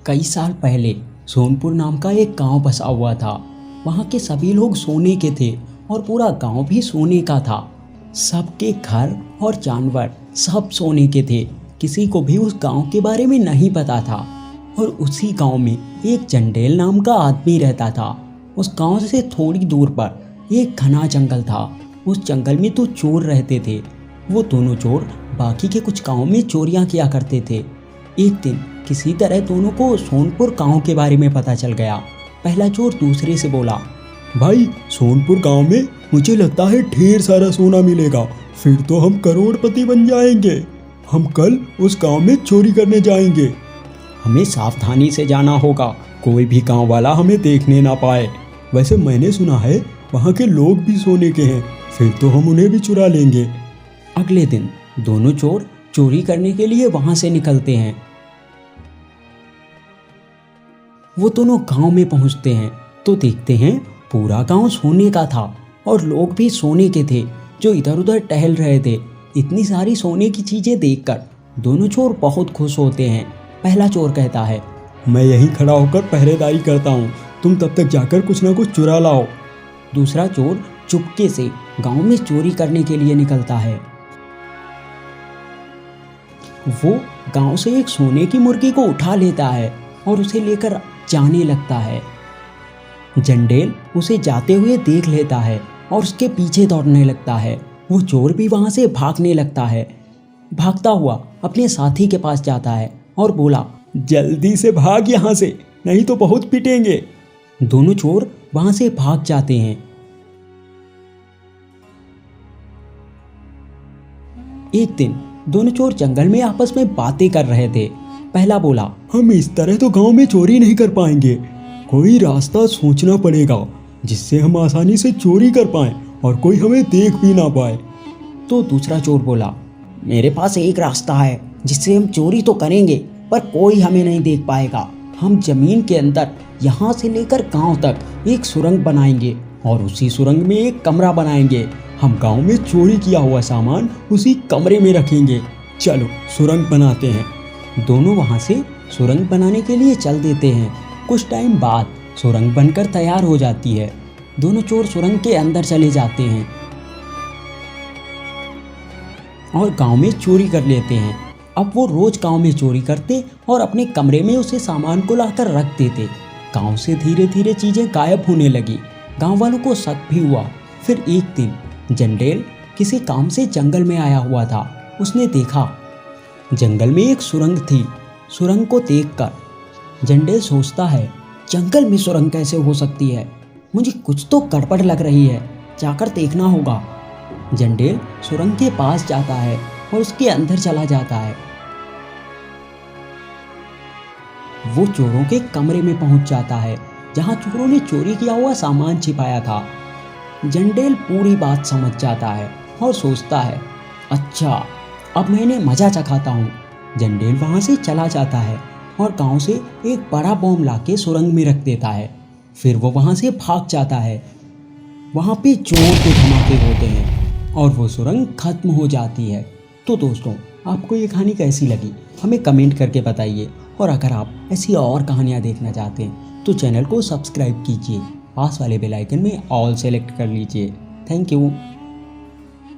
कई साल पहले सोनपुर नाम का एक गांव बसा हुआ था। वहां के सभी लोग सोने के थे और पूरा गांव भी सोने का था। सबके घर और जानवर सब सोने के थे। किसी को भी उस गांव के बारे में नहीं पता था। और उसी गांव में एक चंडेल नाम का आदमी रहता था। उस गांव से थोड़ी दूर पर एक घना जंगल था। उस जंगल में तो चोर रहते थे। वो दोनों चोर बाकी के कुछ गाँव में चोरियां किया करते थे। एक दिन किसी तरह दोनों को सोनपुर गांव के बारे में पता चल गया। पहला चोर दूसरे से बोला, भाई सोनपुर गांव में मुझे लगता है ढेर सारा सोना मिलेगा, फिर तो हम करोड़पति बन जाएंगे। हम कल उस गांव में चोरी करने जाएंगे। हमें सावधानी से जाना होगा, कोई भी गांव वाला हमें देखने ना पाए। वैसे मैंने सुना है वहाँ के लोग भी सोने के हैं, फिर तो हम उन्हें भी चुरा लेंगे। अगले दिन दोनों चोर चोरी करने के लिए वहां से निकलते हैं। वो दोनों गांव में पहुंचते हैं तो देखते हैं पूरा गांव सोने का था और लोग भी सोने के थे जो इधर उधर टहल रहे थे। इतनी सारी सोने की चीजें देखकर दोनों चोर बहुत खुश होते हैं। पहला चोर कहता है, मैं यहीं खड़ा होकर पहरेदारी करता हूँ, तुम तब तक जाकर कुछ ना कुछ चुरा लाओ। दूसरा चोर चुपके से गांव में चोरी करने के लिए निकलता है। वो गांव से एक सोने की मुर्गी को उठा लेता है और उसे लेकर जाने लगता है। चंडेल उसे जाते हुए देख लेता है और उसके पीछे दौड़ने लगता है। वो चोर भी वहां से भागने लगता है। भागता हुआ अपने साथी के पास जाता है और बोला, जल्दी से भाग यहाँ से, नहीं तो बहुत पिटेंगे। दोनों चोर वहां से भाग जाते हैं। एक दिन दोनों चोर जंगल में आपस में बातें कर रहे थे। पहला बोला, हम इस तरह तो गांव में चोरी नहीं कर पाएंगे, कोई रास्ता सोचना पड़ेगा जिससे हम आसानी से चोरी कर पाएं और कोई हमें देख भी ना पाए। तो दूसरा चोर बोला, मेरे पास एक रास्ता है जिससे हम चोरी तो करेंगे पर कोई हमें नहीं देख पाएगा। हम जमीन के अंदर यहाँ से लेकर गांव तक एक सुरंग बनाएंगे और उसी सुरंग में एक कमरा बनाएंगे। हम गांव में चोरी किया हुआ सामान उसी कमरे में रखेंगे। चलो सुरंग बनाते हैं। दोनों वहां से सुरंग बनाने के लिए चल देते हैं। कुछ टाइम बाद सुरंग बनकर तैयार हो जाती है। दोनों चोर सुरंग के अंदर चले जाते हैं और गांव में चोरी कर लेते हैं। अब वो रोज गांव में चोरी करते और अपने कमरे में उसे सामान को लाकर रख देते। गांव से धीरे धीरे चीजें गायब होने लगी। गांव वालों को शक भी हुआ। फिर एक दिन चंडेल किसी काम से जंगल में आया हुआ था। उसने देखा जंगल में एक सुरंग थी। सुरंग को देखकर चंडेल सोचता है, जंगल में सुरंग कैसे हो सकती है? मुझे कुछ तो गड़बड़ लग रही है, जाकर देखना होगा। चंडेल सुरंग के पास जाता है और उसके अंदर चला जाता है। वो चोरों के कमरे में पहुंच जाता है जहां चोरों ने चोरी किया हुआ सामान छिपाया था। चंडेल पूरी बात समझ जाता है और सोचता है, अच्छा अब मैंने मजा चखाता हूँ। चंडेल वहाँ से चला जाता है और गांव से एक बड़ा बॉम्ब लाके सुरंग में रख देता है। फिर वो वहाँ से भाग जाता है। वहाँ पे जोर के धमाके होते हैं और वो सुरंग खत्म हो जाती है। तो दोस्तों, आपको ये कहानी कैसी लगी हमें कमेंट करके बताइए। और अगर आप ऐसी और कहानियाँ देखना चाहते हैं तो चैनल को सब्सक्राइब कीजिए। पास वाले बेल आइकन में ऑल सेलेक्ट कर लीजिए। Thank you.